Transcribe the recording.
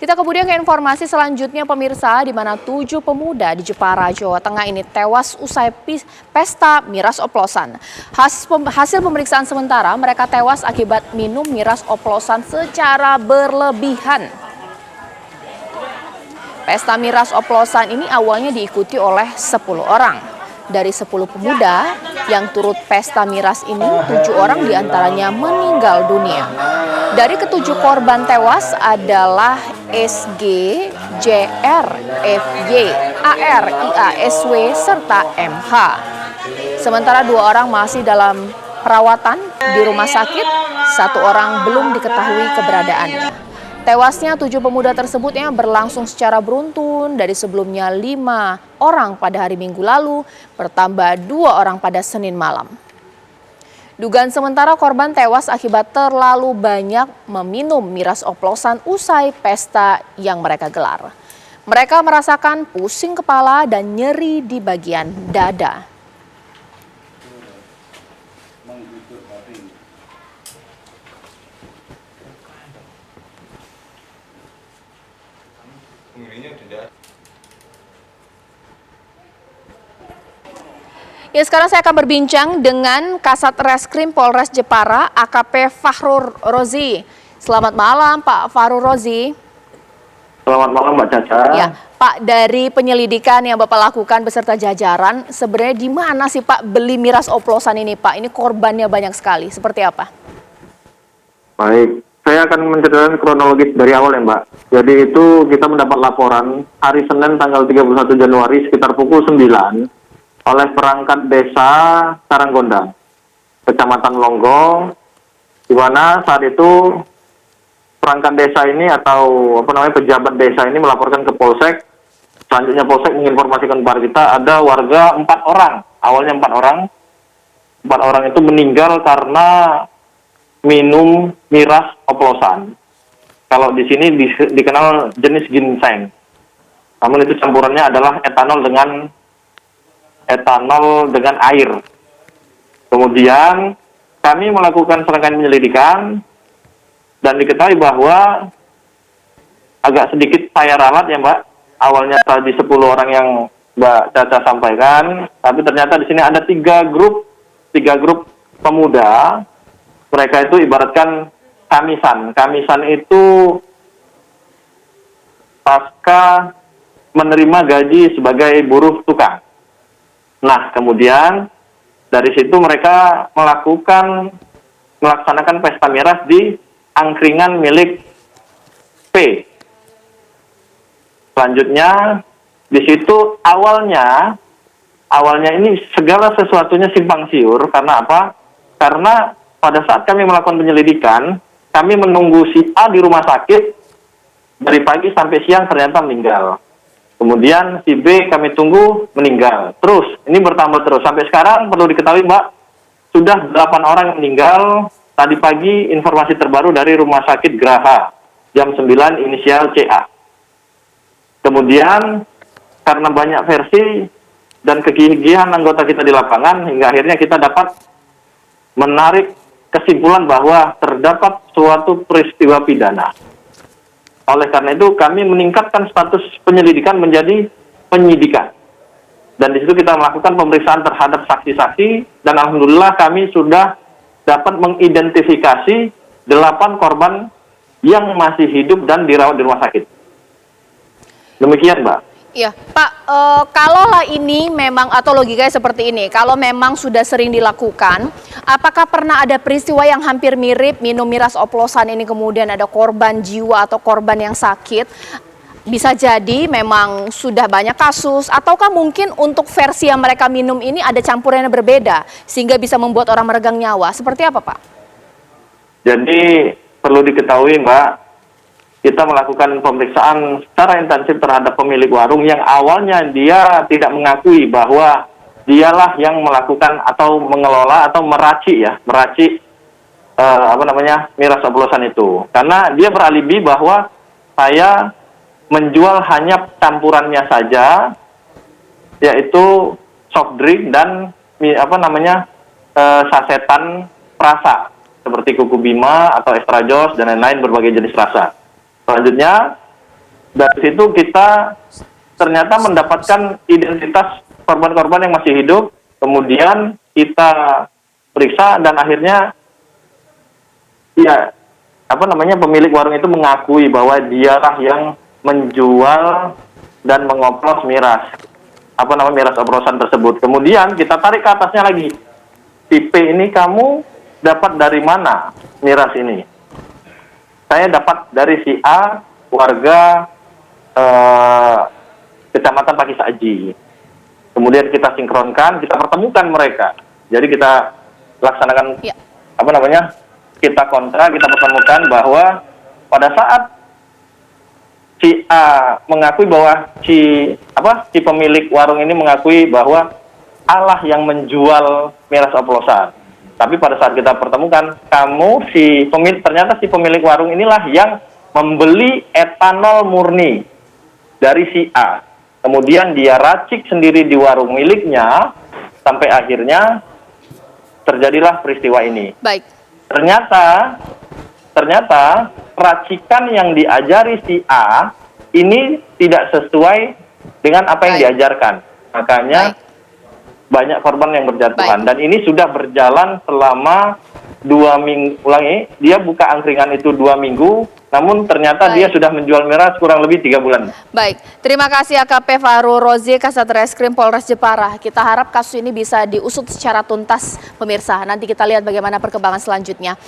Kita kemudian ke informasi selanjutnya pemirsa, di mana 7 pemuda di Jepara, Jawa Tengah ini tewas usai pesta miras oplosan. Hasil pemeriksaan sementara mereka tewas akibat minum miras oplosan secara berlebihan. Pesta miras oplosan ini awalnya diikuti oleh 10 orang. Dari 10 pemuda yang turut pesta miras ini, 7 orang diantaranya meninggal dunia. Dari ketujuh korban tewas adalah SG, JR, FY, AR, IASW, serta MH. Sementara 2 orang masih dalam perawatan di rumah sakit, 1 orang belum diketahui keberadaannya. Tewasnya 7 pemuda tersebut yang berlangsung secara beruntun dari sebelumnya 5 orang pada hari Minggu lalu, bertambah 2 orang pada Senin malam. Dugaan sementara korban tewas akibat terlalu banyak meminum miras oplosan usai pesta yang mereka gelar. Mereka merasakan pusing kepala dan nyeri di bagian dada. Ya, sekarang saya akan berbincang dengan Kasat Reskrim Polres Jepara, AKP Fahrul Rozi. Selamat malam, Pak Fahrul Rozi. Selamat malam, Mbak Caca. Ya, Pak, dari penyelidikan yang Bapak lakukan beserta jajaran, sebenarnya di mana sih Pak beli miras oplosan ini, Pak? Ini korbannya banyak sekali. Seperti apa? Baik, saya akan menceritakan kronologis dari awal ya, Mbak. Jadi itu kita mendapat laporan hari Senin tanggal 31 Januari sekitar pukul 9 oleh perangkat desa Karanggondang, Kecamatan Longgo, di mana saat itu perangkat desa ini atau pejabat desa ini melaporkan ke Polsek. Selanjutnya Polsek menginformasikan kepada kita ada warga 4 orang, awalnya 4 orang. 4 orang itu meninggal karena minum miras oplosan. Kalau di sini dikenal jenis ginseng. Namun itu campurannya adalah etanol dengan air. Kemudian kami melakukan serangkaian penyelidikan dan diketahui bahwa agak sedikit saya ralat ya, Mbak. Awalnya tadi 10 orang yang Mbak Caca sampaikan, tapi ternyata di sini ada 3 grup pemuda. Mereka itu ibaratkan kamisan. Kamisan itu pasca menerima gaji sebagai buruh tukang. Nah, kemudian dari situ mereka melaksanakan pesta miras di angkringan milik P. Selanjutnya di situ awalnya ini segala sesuatunya simpang siur. Karena apa? Karena pada saat kami melakukan penyelidikan, kami menunggu si A di rumah sakit dari pagi sampai siang ternyata meninggal. Kemudian si B kami tunggu meninggal. Terus, ini bertambah terus. Sampai sekarang perlu diketahui, Mbak, sudah 8 orang yang meninggal. Tadi pagi informasi terbaru dari Rumah Sakit Graha, jam 9 inisial CA. Kemudian, karena banyak versi dan kegigihan anggota kita di lapangan, hingga akhirnya kita dapat menarik kesimpulan bahwa terdapat suatu peristiwa pidana. Oleh karena itu kami meningkatkan status penyelidikan menjadi penyidikan. Dan di situ kita melakukan pemeriksaan terhadap saksi-saksi dan alhamdulillah kami sudah dapat mengidentifikasi 8 korban yang masih hidup dan dirawat di rumah sakit. Demikian, Mbak. Iya, Pak, kalaulah ini memang atau logikanya seperti ini, kalau memang sudah sering dilakukan, apakah pernah ada peristiwa yang hampir mirip minum miras oplosan ini kemudian ada korban jiwa atau korban yang sakit? Bisa jadi memang sudah banyak kasus, ataukah mungkin untuk versi yang mereka minum ini ada campurannya berbeda sehingga bisa membuat orang meregang nyawa? Seperti apa, Pak? Jadi perlu diketahui, Mbak, kita melakukan pemeriksaan secara intensif terhadap pemilik warung yang awalnya dia tidak mengakui bahwa dialah yang melakukan atau mengelola atau meracik miras oplosan itu. Karena dia beralibi bahwa saya menjual hanya campurannya saja, yaitu soft drink dan sasetan rasa seperti Kuku Bima atau Extra Joss dan lain-lain berbagai jenis rasa. Selanjutnya Dari situ kita ternyata mendapatkan identitas korban-korban yang masih hidup, kemudian kita periksa dan akhirnya pemilik warung itu mengakui bahwa dialah yang menjual dan mengoplos miras oplosan tersebut. Kemudian kita tarik ke atasnya lagi. Si P ini kamu dapat dari mana miras ini? Saya dapat dari si A, warga Kecamatan Pakis Aji. Kemudian kita sinkronkan, kita pertemukan mereka. Jadi kita laksanakan kita kontra, kita pertemukan bahwa pada saat si A mengakui bahwa si pemilik warung ini mengakui bahwa Allah yang menjual miras oplosan. Tapi pada saat kita pertemukan, ternyata si pemilik warung inilah yang membeli etanol murni dari si A. Kemudian dia racik sendiri di warung miliknya sampai akhirnya terjadilah peristiwa ini. Baik. Ternyata racikan yang diajari si A ini tidak sesuai dengan apa yang diajarkan. Makanya banyak korban yang berjatuhan. Dan ini sudah berjalan selama 2 minggu. Dia buka angkringan itu 2 minggu, namun ternyata dia sudah menjual miras kurang lebih 3 bulan. Baik, terima kasih AKP Fahrul Rozi, Kasat Reskrim Polres Jepara. Kita harap kasus ini bisa diusut secara tuntas, pemirsa. Nanti kita lihat bagaimana perkembangan selanjutnya.